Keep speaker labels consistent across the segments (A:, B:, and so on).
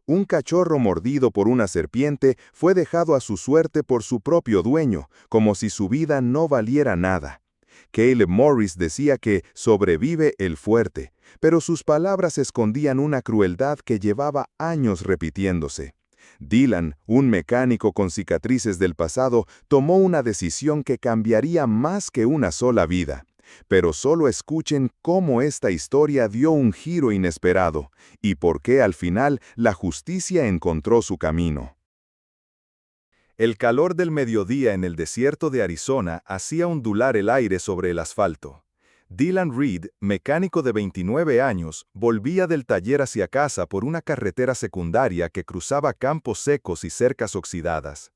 A: Un cachorro mordido por una serpiente fue dejado a su suerte por su propio dueño, como si su vida no valiera nada. Caleb Morris decía que sobrevive el fuerte, pero sus palabras escondían una crueldad que llevaba años repitiéndose. Dylan, un mecánico con cicatrices del pasado, tomó una decisión que cambiaría más que una sola vida. Pero solo escuchen cómo esta historia dio un giro inesperado y por qué al final la justicia encontró su camino. El calor del mediodía en el desierto de Arizona hacía ondular el aire sobre el asfalto. Dylan Reed, mecánico de 29 años, volvía del taller hacia casa por una carretera secundaria que cruzaba campos secos y cercas oxidadas.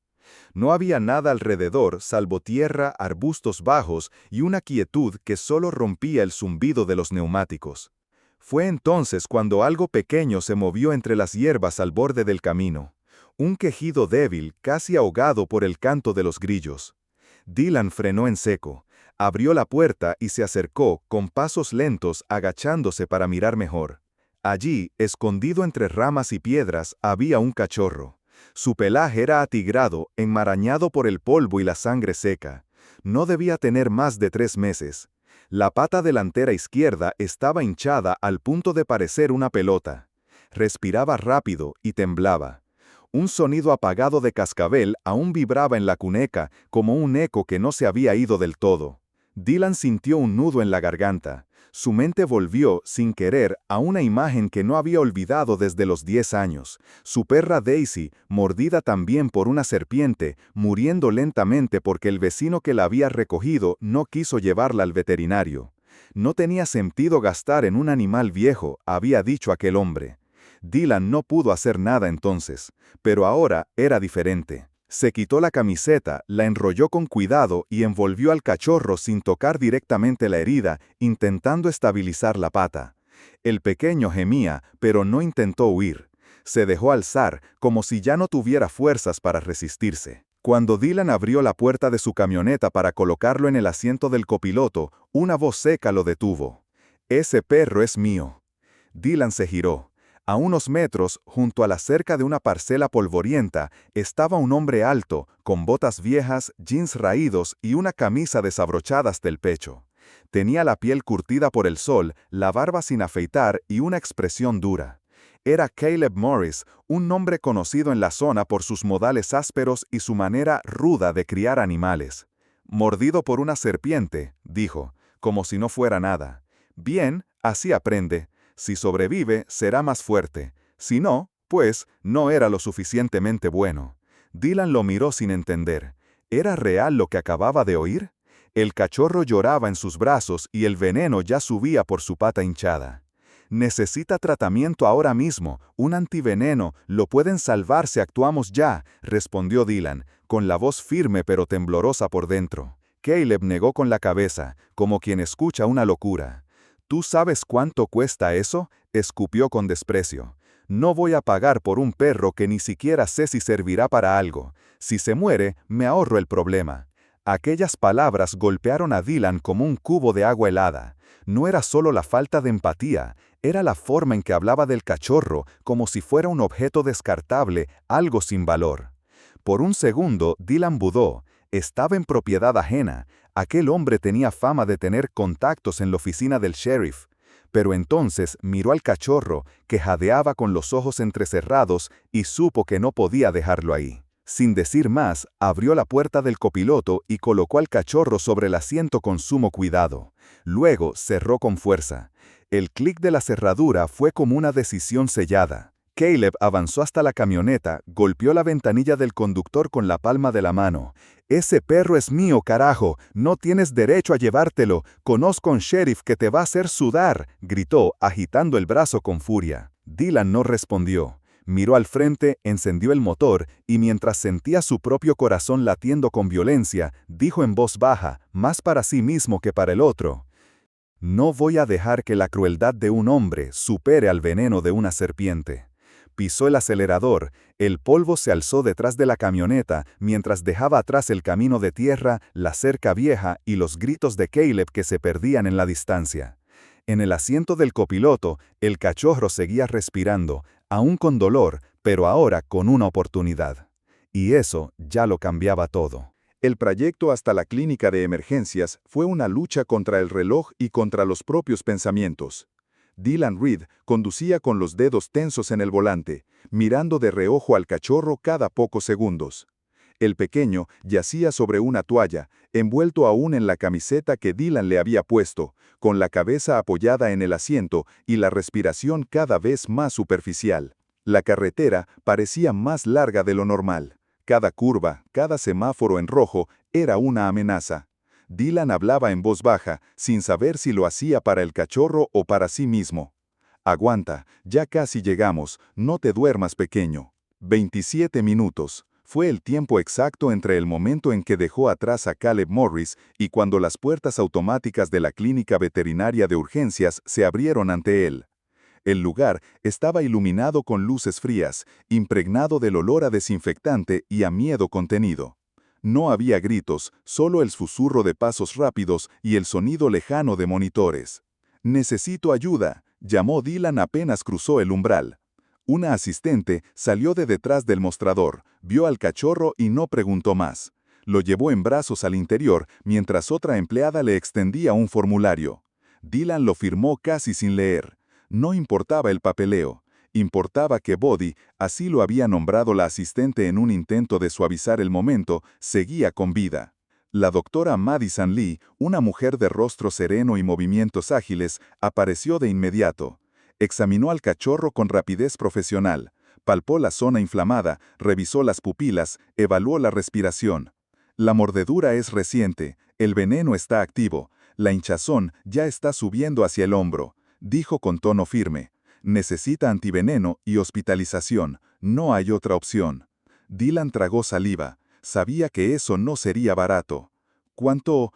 A: No había nada alrededor salvo tierra, arbustos bajos y una quietud que solo rompía el zumbido de los neumáticos. Fue entonces cuando algo pequeño se movió entre las hierbas al borde del camino. Un quejido débil, casi ahogado por el canto de los grillos. Dylan frenó en seco, abrió la puerta y se acercó, con pasos lentos, agachándose para mirar mejor. Allí, escondido entre ramas y piedras, había un cachorro. Su pelaje era atigrado, enmarañado por el polvo y la sangre seca. No debía tener más de 3 meses. La pata delantera izquierda estaba hinchada al punto de parecer una pelota. Respiraba rápido y temblaba. Un sonido apagado de cascabel aún vibraba en la cuneca como un eco que no se había ido del todo. Dylan sintió un nudo en la garganta. Su mente volvió, sin querer, a una imagen que no había olvidado desde los 10 años. Su perra Daisy, mordida también por una serpiente, muriendo lentamente porque el vecino que la había recogido no quiso llevarla al veterinario. No tenía sentido gastar en un animal viejo, había dicho aquel hombre. Dylan no pudo hacer nada entonces, pero ahora era diferente. Se quitó la camiseta, la enrolló con cuidado y envolvió al cachorro sin tocar directamente la herida, intentando estabilizar la pata. El pequeño gemía, pero no intentó huir. Se dejó alzar, como si ya no tuviera fuerzas para resistirse. Cuando Dylan abrió la puerta de su camioneta para colocarlo en el asiento del copiloto, una voz seca lo detuvo. «Ese perro es mío». Dylan se giró. A unos metros, junto a la cerca de una parcela polvorienta, estaba un hombre alto, con botas viejas, jeans raídos y una camisa desabrochada hasta el pecho. Tenía la piel curtida por el sol, la barba sin afeitar y una expresión dura. Era Caleb Morris, un hombre conocido en la zona por sus modales ásperos y su manera ruda de criar animales. «Mordido por una serpiente», dijo, como si no fuera nada. «Bien, así aprende. Si sobrevive, será más fuerte. Si no, pues, no era lo suficientemente bueno». Dylan lo miró sin entender. ¿Era real lo que acababa de oír? El cachorro lloraba en sus brazos y el veneno ya subía por su pata hinchada. «Necesita tratamiento ahora mismo, un antiveneno, lo pueden salvar si actuamos ya», respondió Dylan, con la voz firme pero temblorosa por dentro. Caleb negó con la cabeza, como quien escucha una locura. «¿Tú sabes cuánto cuesta eso?», escupió con desprecio. «No voy a pagar por un perro que ni siquiera sé si servirá para algo. Si se muere, me ahorro el problema». Aquellas palabras golpearon a Dylan como un cubo de agua helada. No era solo la falta de empatía, era la forma en que hablaba del cachorro, como si fuera un objeto descartable, algo sin valor. Por un segundo, Dylan dudó. Estaba en propiedad ajena. Aquel hombre tenía fama de tener contactos en la oficina del sheriff. Pero entonces miró al cachorro, que jadeaba con los ojos entrecerrados, y supo que no podía dejarlo ahí. Sin decir más, abrió la puerta del copiloto y colocó al cachorro sobre el asiento con sumo cuidado. Luego cerró con fuerza. El clic de la cerradura fue como una decisión sellada. Caleb avanzó hasta la camioneta, golpeó la ventanilla del conductor con la palma de la mano. «Ese perro es mío, carajo, no tienes derecho a llevártelo, conozco a un sheriff que te va a hacer sudar», gritó, agitando el brazo con furia. Dylan no respondió. Miró al frente, encendió el motor y mientras sentía su propio corazón latiendo con violencia, dijo en voz baja, más para sí mismo que para el otro: «No voy a dejar que la crueldad de un hombre supere al veneno de una serpiente». Pisó el acelerador, el polvo se alzó detrás de la camioneta mientras dejaba atrás el camino de tierra, la cerca vieja y los gritos de Caleb que se perdían en la distancia. En el asiento del copiloto, el cachorro seguía respirando, aún con dolor,
B: pero ahora con una oportunidad. Y eso ya lo cambiaba todo.
A: El trayecto hasta la clínica de emergencias fue una lucha contra el reloj y contra los propios pensamientos. Dylan Reed conducía con los dedos tensos en el volante, mirando de reojo al cachorro cada pocos segundos. El pequeño yacía sobre una toalla, envuelto aún en la camiseta que Dylan le había puesto, con la cabeza apoyada en el asiento y la respiración cada vez más superficial. La carretera parecía más larga de lo normal. Cada curva, cada semáforo en rojo, era una amenaza. Dylan hablaba en voz baja, sin saber si lo hacía para el cachorro o para sí mismo. Aguanta, ya casi llegamos, no te duermas pequeño. 27 minutos. Fue el tiempo exacto entre el momento en que dejó atrás a Caleb Morris y cuando las puertas automáticas de la clínica veterinaria de urgencias se abrieron ante él. El lugar estaba iluminado con luces frías, impregnado del olor a desinfectante y a miedo contenido. No había gritos, solo el susurro de pasos rápidos y el sonido lejano de monitores. «Necesito ayuda», llamó Dylan apenas cruzó el umbral. Una asistente salió de detrás del mostrador, vio al cachorro y no preguntó más. Lo llevó en brazos al interior mientras otra empleada le extendía un formulario. Dylan lo firmó casi sin leer. No importaba el papeleo. Importaba que Bodhi, así lo había nombrado la asistente en un intento de suavizar el momento, seguía con vida. La doctora Madison Lee, una mujer de rostro sereno y movimientos ágiles, apareció de inmediato. Examinó al cachorro con rapidez profesional, palpó la zona inflamada, revisó las pupilas, evaluó la respiración. La mordedura es reciente, el veneno está activo, la hinchazón ya está subiendo hacia el hombro, dijo con tono firme. Necesita antiveneno y hospitalización, no hay otra opción. Dylan tragó saliva, sabía que eso no sería barato. ¿Cuánto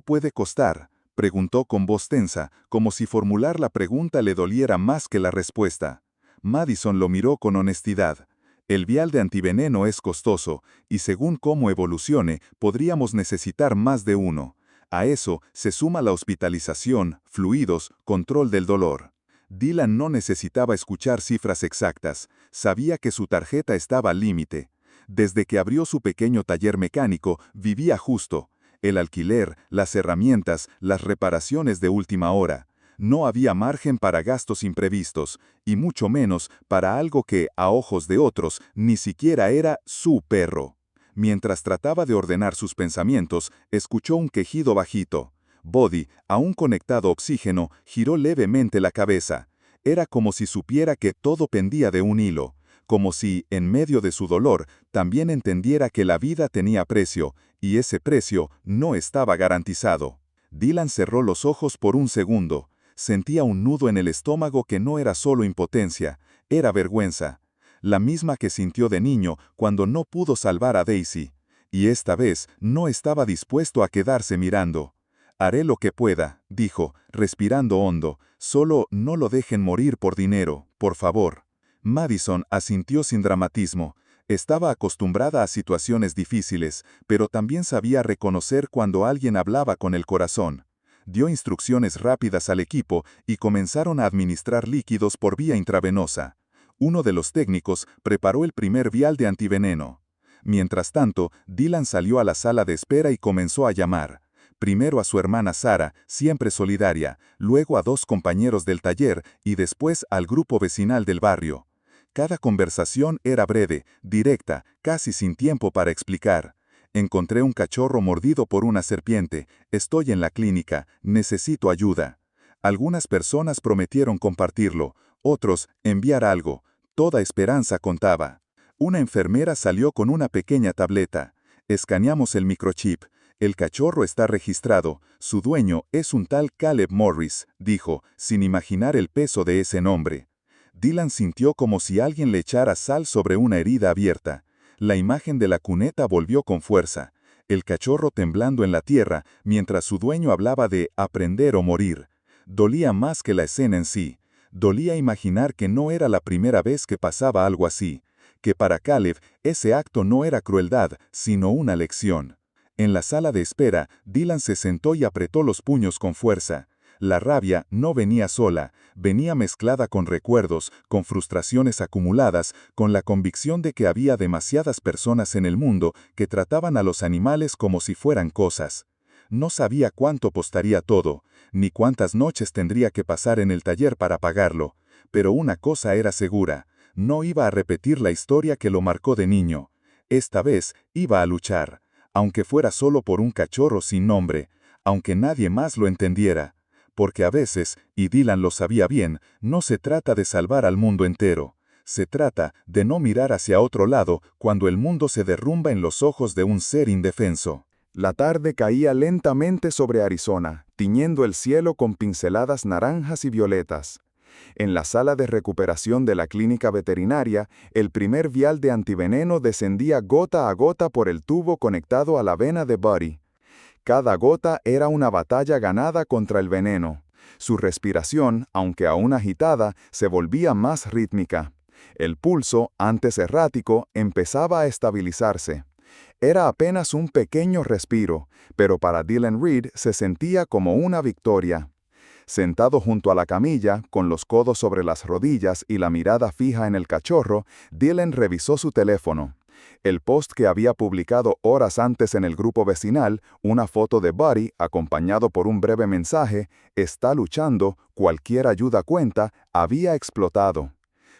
A: puede costar?, preguntó con voz tensa, como si formular la pregunta le doliera más que la respuesta. Madison lo miró con honestidad. El vial de antiveneno es costoso, y según cómo evolucione, podríamos necesitar más de uno. A eso se suma la hospitalización, fluidos, control del dolor. Dylan no necesitaba escuchar cifras exactas, sabía que su tarjeta estaba al límite. Desde que abrió su pequeño taller mecánico, vivía justo. El alquiler, las herramientas, las reparaciones de última hora. No había margen para gastos imprevistos, y mucho menos para algo que, a ojos de otros, ni siquiera era su perro. Mientras trataba de ordenar sus pensamientos, escuchó un quejido bajito. Bodhi, aún conectado a oxígeno, giró levemente la cabeza. Era como si supiera que todo pendía de un hilo, como si, en medio de su dolor, también entendiera que la vida tenía precio, y ese precio no estaba garantizado. Dylan cerró los ojos por un segundo. Sentía un nudo en el estómago que no era solo impotencia, era vergüenza. La misma que sintió de niño cuando no pudo salvar a Daisy. Y esta vez no estaba dispuesto a quedarse mirando. «Haré lo que pueda», dijo, respirando hondo. «Solo no lo dejen morir por dinero, por favor». Madison asintió sin dramatismo. Estaba acostumbrada a situaciones difíciles, pero también sabía reconocer cuando alguien hablaba con el corazón. Dio instrucciones rápidas al equipo y comenzaron a administrar líquidos por vía intravenosa. Uno de los técnicos preparó el primer vial de antiveneno. Mientras tanto, Dylan salió a la sala de espera y comenzó a llamar. Primero a su hermana Sara, siempre solidaria, luego a 2 compañeros del taller y después al grupo vecinal del barrio. Cada conversación era breve, directa, casi sin tiempo para explicar. «Encontré un cachorro mordido por una serpiente, estoy en la clínica, necesito ayuda». Algunas personas prometieron compartirlo, otros enviar algo. Toda esperanza contaba. Una enfermera salió con una pequeña tableta. «Escaneamos el microchip. El cachorro está registrado. Su dueño es un tal Caleb Morris», dijo, sin imaginar el peso de ese nombre. Dylan sintió como si alguien le echara sal sobre una herida abierta. La imagen de la cuneta volvió con fuerza. El cachorro temblando en la tierra, mientras su dueño hablaba de aprender o morir. Dolía más que la escena en sí. Dolía imaginar que no era la primera vez que pasaba algo así. Que para Caleb, ese acto no era crueldad, sino una lección. En la sala de espera, Dylan se sentó y apretó los puños con fuerza.
C: La rabia no venía sola, venía mezclada con recuerdos, con frustraciones acumuladas, con la convicción de que había demasiadas personas en el mundo que trataban a los animales como si fueran cosas. No sabía cuánto costaría todo, ni cuántas noches tendría que pasar en el taller para pagarlo, pero una cosa era segura, no iba a repetir la historia que lo marcó de niño. Esta vez iba a luchar, aunque fuera solo por un cachorro sin nombre, aunque nadie más lo entendiera. Porque a veces, y Dylan lo sabía bien, no se trata de salvar al mundo entero. Se trata de no mirar hacia otro lado cuando el mundo se derrumba en los ojos de un ser indefenso.
A: La tarde caía lentamente sobre Arizona, tiñendo el cielo con pinceladas naranjas y violetas. En la sala de recuperación de la clínica veterinaria, el primer vial de antiveneno descendía gota a gota por el tubo conectado a la vena de Buddy. Cada gota era una batalla ganada contra el veneno. Su respiración, aunque aún agitada, se volvía más rítmica. El pulso, antes errático, empezaba a estabilizarse. Era apenas un pequeño respiro, pero para Dylan Reed se sentía como una victoria. Sentado junto a la camilla, con los codos sobre las rodillas y la mirada fija en el cachorro, Dylan revisó su teléfono. El post que había publicado horas antes en el grupo vecinal, una foto de Buddy acompañado por un breve mensaje, «Está luchando, cualquier ayuda cuenta», había explotado.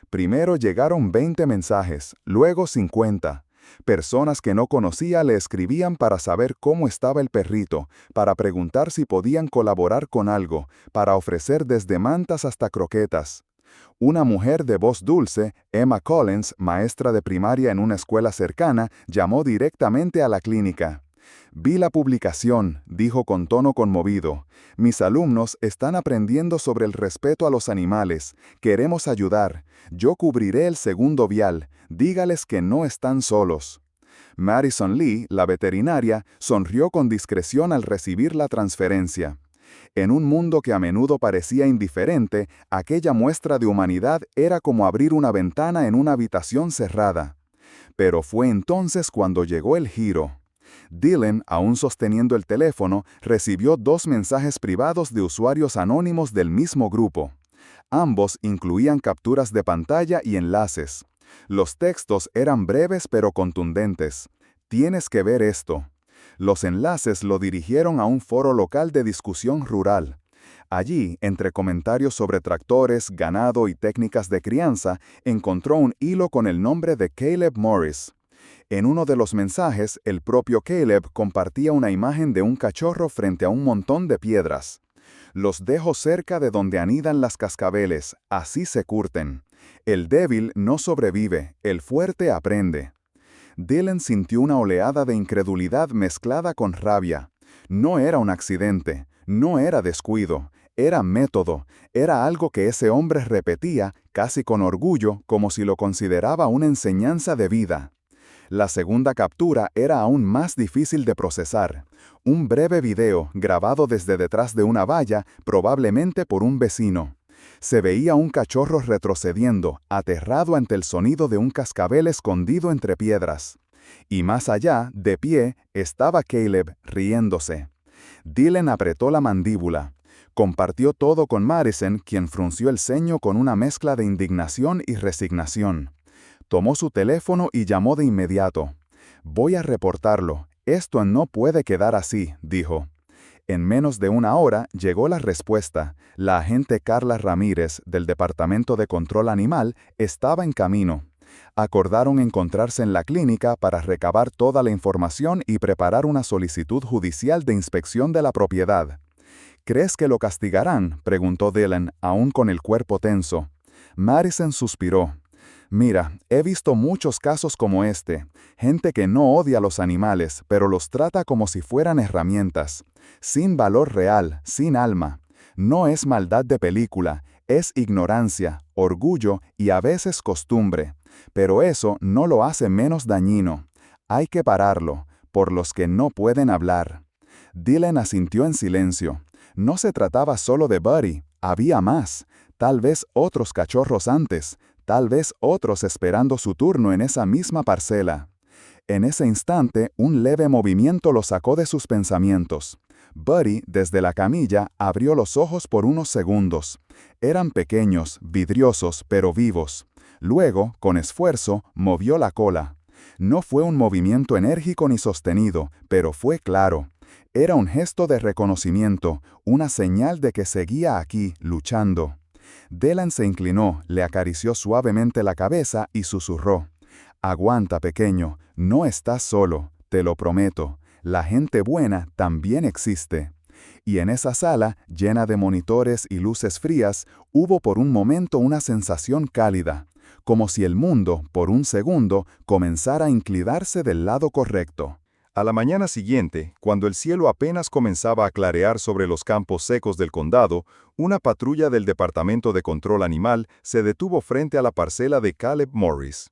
A: Primero llegaron 20 mensajes, luego 50. Personas que no conocía le escribían para saber cómo estaba el perrito, para preguntar si podían colaborar con algo, para ofrecer desde mantas hasta croquetas. Una mujer de voz dulce, Emma Collins, maestra de primaria en una escuela cercana, llamó directamente a la clínica. «Vi la publicación», dijo con tono conmovido. «Mis alumnos están aprendiendo sobre el respeto a los animales. Queremos ayudar. Yo cubriré el segundo vial. Dígales que no están solos». Madison Lee, la veterinaria, sonrió con discreción al recibir la transferencia. En un mundo que a menudo parecía indiferente, aquella muestra de humanidad era como abrir una ventana en una habitación cerrada. Pero fue entonces cuando llegó el giro. Dylan, aún sosteniendo el teléfono, recibió 2 mensajes privados de usuarios anónimos del mismo grupo. Ambos incluían capturas de pantalla y enlaces. Los textos eran breves pero contundentes. «Tienes que ver esto». Los enlaces lo dirigieron a un foro local de discusión rural. Allí, entre comentarios sobre tractores, ganado y técnicas de crianza, encontró un hilo con el nombre de Caleb Morris. En uno de los mensajes, el propio Caleb compartía una imagen de un cachorro frente a un montón de piedras. «Los dejo cerca de donde anidan las cascabeles, así se curten. El débil no sobrevive, el fuerte aprende». Dylan sintió una oleada de incredulidad mezclada con rabia. No era un accidente, no era descuido, era método, era algo que ese hombre repetía, casi con orgullo, como si lo consideraba una enseñanza de vida. La segunda captura era aún más difícil de procesar. Un breve video, grabado desde detrás de una valla, probablemente por un vecino. Se veía un cachorro retrocediendo, aterrado ante el sonido de un cascabel escondido entre piedras. Y más allá, de pie, estaba Caleb, riéndose. Dylan apretó la mandíbula. Compartió todo con Madison, quien frunció el ceño con una mezcla de indignación y resignación. Tomó su teléfono y llamó de inmediato. «Voy a reportarlo. Esto no puede quedar así», dijo. En menos de una hora llegó la respuesta. La agente Carla Ramírez, del Departamento de Control Animal, estaba en camino. Acordaron encontrarse en la clínica para recabar toda la información y preparar una solicitud judicial de inspección de la propiedad. «¿Crees que lo castigarán?», preguntó Dylan, aún con el cuerpo tenso. Madison suspiró. «Mira, he visto muchos casos como este. Gente que no odia a los animales, pero los trata como si fueran herramientas. Sin valor real, sin alma. No es maldad de película, es ignorancia, orgullo y a veces costumbre. Pero eso no lo hace menos dañino. Hay que pararlo, por los que no pueden hablar». Dylan asintió en silencio. No se trataba solo de Buddy, había más. Tal vez otros cachorros antes, tal vez otros esperando su turno en esa misma parcela. En ese instante, un leve movimiento lo sacó de sus pensamientos.
B: Buddy, desde la camilla, abrió los ojos por unos segundos. Eran pequeños, vidriosos, pero vivos. Luego, con esfuerzo, movió la cola. No fue un movimiento enérgico ni sostenido, pero fue claro. Era un gesto de reconocimiento, una señal de que seguía aquí, luchando. Delan se inclinó, le acarició suavemente la cabeza y susurró: «Aguanta, pequeño, no estás solo, te lo prometo. La gente buena también existe». Y en esa sala, llena de monitores y luces frías, hubo por un momento una sensación cálida, como si el mundo, por un segundo, comenzara a inclinarse del lado correcto.
A: A la mañana siguiente, cuando el cielo apenas comenzaba a clarear sobre los campos secos del condado, una patrulla del Departamento de Control Animal se detuvo frente a la parcela de Caleb Morris.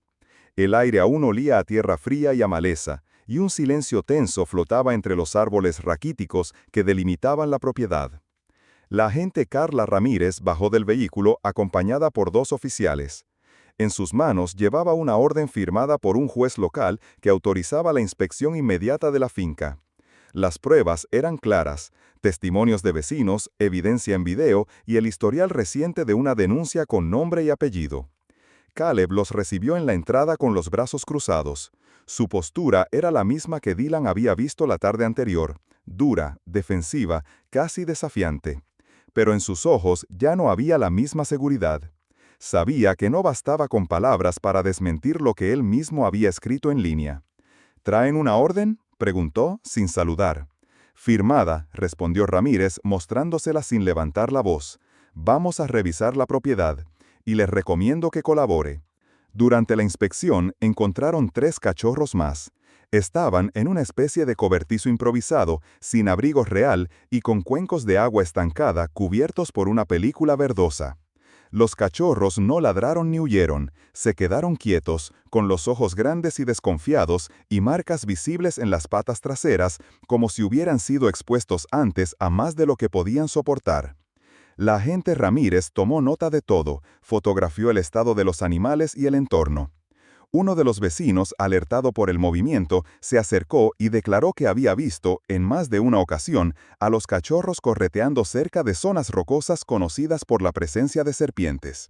A: El aire aún olía a tierra fría y a maleza, y un silencio tenso flotaba entre los árboles raquíticos que delimitaban la propiedad. La agente Carla Ramírez bajó del vehículo acompañada por 2 oficiales. En sus manos llevaba una orden firmada por un juez local que autorizaba la inspección inmediata de la finca. Las pruebas eran claras: testimonios de vecinos, evidencia en video y el historial reciente de una denuncia con nombre y apellido. Caleb los recibió en la entrada con los brazos cruzados. Su postura era la misma que Dylan había visto la tarde anterior, dura, defensiva, casi desafiante. Pero en sus ojos ya no había la misma seguridad. Sabía que no bastaba con palabras para desmentir lo que él mismo había escrito en línea. ¿Traen una orden?, preguntó, sin saludar. «Firmada», respondió Ramírez, mostrándosela sin levantar la voz. «Vamos a revisar la propiedad, y les recomiendo que colabore». Durante la inspección encontraron 3 cachorros más. Estaban en una especie de cobertizo improvisado, sin abrigo real y con cuencos de agua estancada cubiertos por una película verdosa. Los cachorros no ladraron ni huyeron, se quedaron quietos, con los ojos grandes y desconfiados y marcas visibles en las patas traseras, como si hubieran sido expuestos antes a más de lo que podían soportar. La agente Ramírez tomó nota de todo, fotografió el estado de los animales y el entorno. Uno de los vecinos, alertado por el movimiento, se acercó y declaró que había visto, en más de una ocasión, a los cachorros correteando cerca de zonas rocosas conocidas por la presencia de serpientes.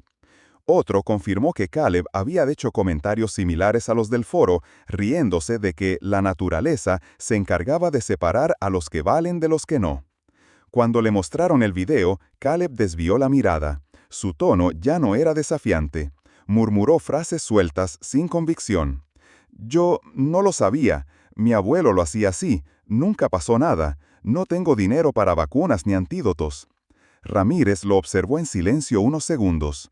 A: Otro confirmó que Caleb había hecho comentarios similares a los del foro, riéndose de que la naturaleza se encargaba de separar a los que valen de los que no. Cuando le mostraron el video, Caleb desvió la mirada. Su tono ya no era desafiante. Murmuró frases sueltas, sin convicción. «Yo no lo sabía. Mi abuelo lo hacía así. Nunca pasó nada. No tengo dinero para vacunas ni antídotos». Ramírez lo observó en silencio unos segundos.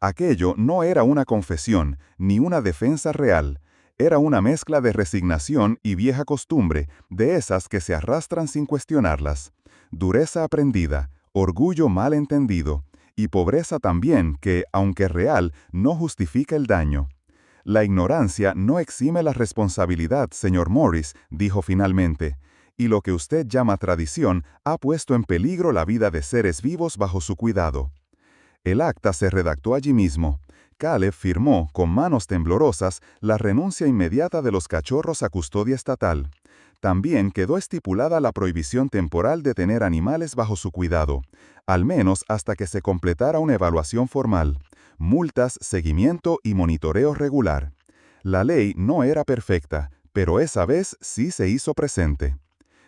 A: Aquello no era una confesión, ni una defensa real. Era una mezcla de resignación y vieja costumbre, de esas que se arrastran sin cuestionarlas. Dureza aprendida, orgullo mal entendido, y pobreza también que, aunque real, no justifica el daño. «La ignorancia no exime la responsabilidad, señor Morris», dijo finalmente, «y lo que usted llama tradición ha puesto en peligro la vida de seres vivos bajo su cuidado». El acta se redactó allí mismo. Caleb firmó, con manos temblorosas, la renuncia inmediata de los cachorros a custodia estatal. También quedó estipulada la prohibición temporal de tener animales bajo su cuidado, al menos hasta que se completara una evaluación formal, multas, seguimiento y monitoreo regular. La ley no era perfecta, pero esa vez sí se hizo presente.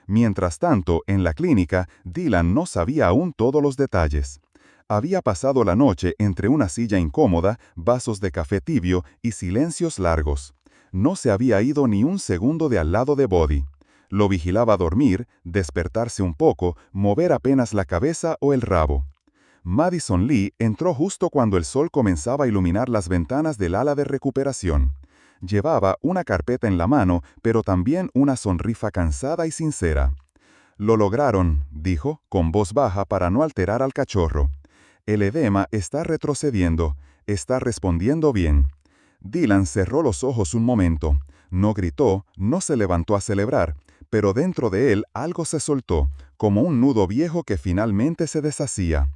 A: Mientras tanto, en la clínica, Dylan no sabía aún todos los detalles. Había pasado la noche entre una silla incómoda, vasos de café tibio y silencios largos. No se había ido ni un segundo de al lado de Buddy. Lo vigilaba dormir, despertarse un poco, mover apenas la cabeza o el rabo. Madison Lee entró justo cuando el sol comenzaba a iluminar las ventanas del ala de recuperación. Llevaba una carpeta en la mano, pero también una sonrisa cansada y sincera. «Lo lograron», dijo, con voz baja para no alterar al cachorro. «El edema está retrocediendo, está respondiendo bien». Dylan cerró los ojos un momento. No gritó, no se levantó a celebrar, pero dentro de él algo se soltó, como un nudo viejo que finalmente se deshacía.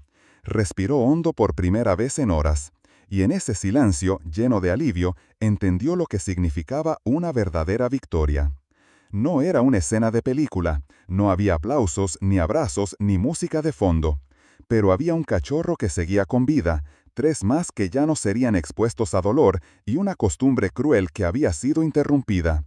A: Respiró hondo por primera vez en horas, y en ese silencio, lleno de alivio, entendió lo que significaba una verdadera victoria.
B: No era una escena de película, no había aplausos, ni abrazos, ni música de fondo. Pero había un cachorro que seguía con vida, 3 más que ya no serían expuestos a dolor y una costumbre cruel que había sido interrumpida.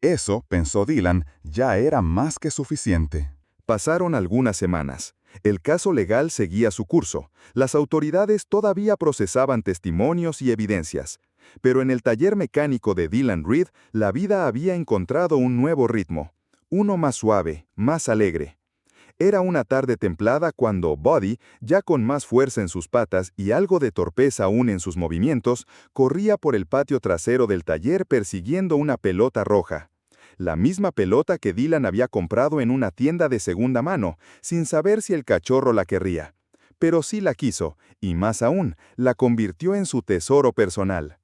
B: Eso, pensó Dylan, ya era más que suficiente.
A: Pasaron algunas semanas. El caso legal seguía su curso. Las autoridades todavía procesaban testimonios y evidencias. Pero en el taller mecánico de Dylan Reed, la vida había encontrado un nuevo ritmo. Uno más suave, más alegre. Era una tarde templada cuando Buddy, ya con más fuerza en sus patas y algo de torpeza aún en sus movimientos, corría por el patio trasero del taller persiguiendo una pelota roja. La misma pelota que Dylan había comprado en una tienda de segunda mano, sin saber si el cachorro la querría. Pero sí la quiso, y más aún, la convirtió en su tesoro personal.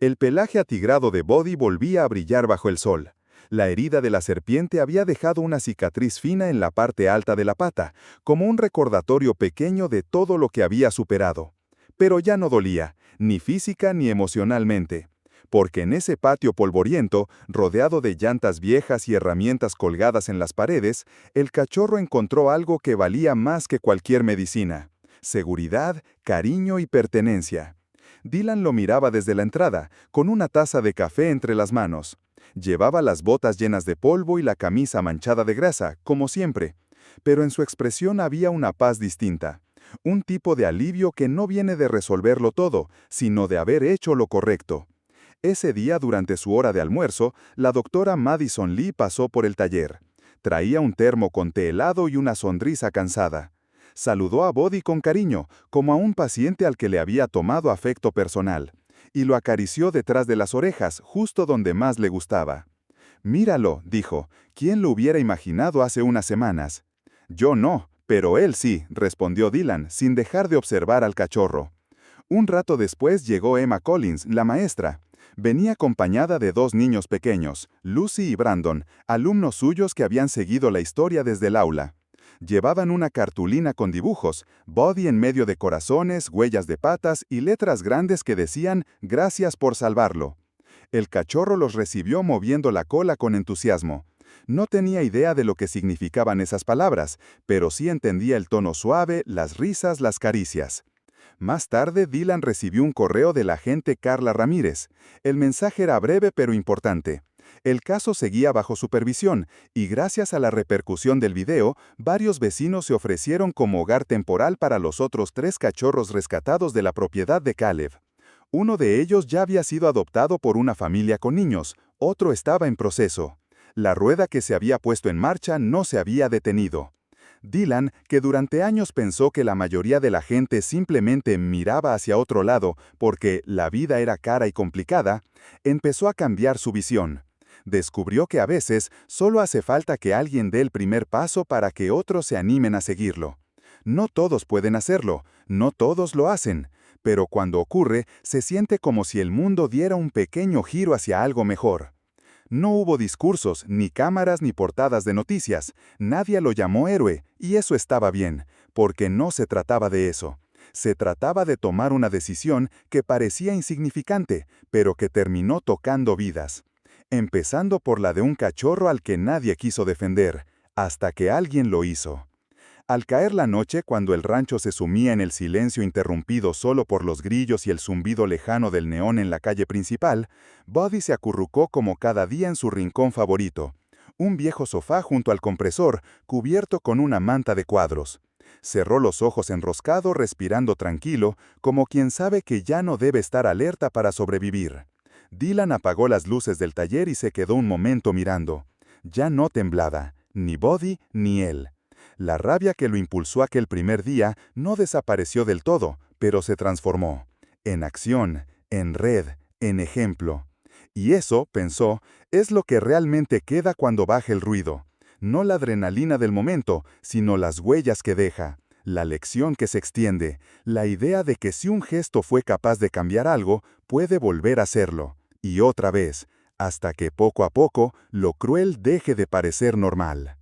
A: El pelaje atigrado de Buddy volvía a brillar bajo el sol. La herida de la serpiente había dejado una cicatriz fina en la parte alta de la pata, como un recordatorio pequeño de todo lo que había superado. Pero ya no dolía, ni física ni emocionalmente. Porque en ese patio polvoriento, rodeado de llantas viejas y herramientas colgadas en las paredes, el cachorro encontró algo que valía más que cualquier medicina: seguridad, cariño y pertenencia. Dylan lo miraba desde la entrada, con una taza de café entre las manos. Llevaba las botas llenas de polvo y la camisa manchada de grasa, como siempre. Pero en su expresión había una paz distinta. Un tipo de alivio que no viene de resolverlo todo, sino de haber hecho lo correcto. Ese día, durante su hora de almuerzo, la doctora Madison Lee pasó por el taller. Traía un termo con té helado y una sonrisa cansada. Saludó a Buddy con cariño, como a un paciente al que le había tomado afecto personal, y lo acarició detrás de las orejas, justo donde más le gustaba. «Míralo», dijo, «¿quién lo hubiera imaginado hace unas semanas?» «Yo no, pero él sí», respondió Dylan, sin dejar de observar al cachorro. Un rato después llegó Emma Collins, la maestra. Venía acompañada de 2 niños pequeños, Lucy y Brandon, alumnos suyos que habían seguido la historia desde el aula. Llevaban una cartulina con dibujos, Buddy en medio de corazones, huellas de patas y letras grandes que decían «Gracias por salvarlo». El cachorro los recibió moviendo la cola con entusiasmo. No tenía idea de lo que significaban esas palabras, pero sí entendía el tono suave, las risas, las caricias. Más tarde, Dylan recibió un correo de la agente Carla Ramírez. El mensaje era breve pero importante. El caso seguía bajo supervisión, y gracias a la repercusión del video, varios vecinos se ofrecieron como hogar temporal para los otros 3 cachorros rescatados de la propiedad de Caleb. Uno de ellos ya había sido adoptado por una familia con niños, otro estaba en proceso. La rueda que se había puesto en marcha no se había detenido. Dylan, que durante años pensó que la mayoría de la gente simplemente miraba hacia otro lado porque la vida era cara y complicada, empezó a cambiar su visión. Descubrió que a veces solo hace falta que alguien dé el primer paso para que otros se animen a seguirlo. No todos pueden hacerlo, no todos lo hacen, pero cuando ocurre, se siente como si el mundo diera un pequeño giro hacia algo mejor. No hubo discursos, ni cámaras, ni portadas de noticias. Nadie lo llamó héroe, y eso estaba bien, porque no se trataba de eso. Se trataba de tomar una decisión que parecía insignificante, pero que terminó tocando vidas. Empezando por la de un cachorro al que nadie quiso defender, hasta que alguien lo hizo. Al caer la noche, cuando el rancho se sumía en el silencio interrumpido solo por los grillos y el zumbido lejano del neón en la calle principal, Buddy se acurrucó como cada día en su rincón favorito, un viejo sofá junto al compresor, cubierto con una manta de cuadros. Cerró los ojos enroscado, respirando tranquilo, como quien sabe que ya no debe estar alerta para sobrevivir. Dylan apagó las luces del taller y se quedó un momento mirando. Ya no temblaba, ni Buddy ni él. La rabia que lo impulsó aquel primer día no desapareció del todo, pero se transformó. En acción, en red, en ejemplo. Y eso, pensó, es lo que realmente queda cuando baje el ruido. No la adrenalina del momento, sino las huellas que deja, la lección que se extiende, la idea de que si un gesto fue capaz de cambiar algo, puede volver a hacerlo. Y otra vez, hasta que poco a poco, lo cruel deje de parecer normal.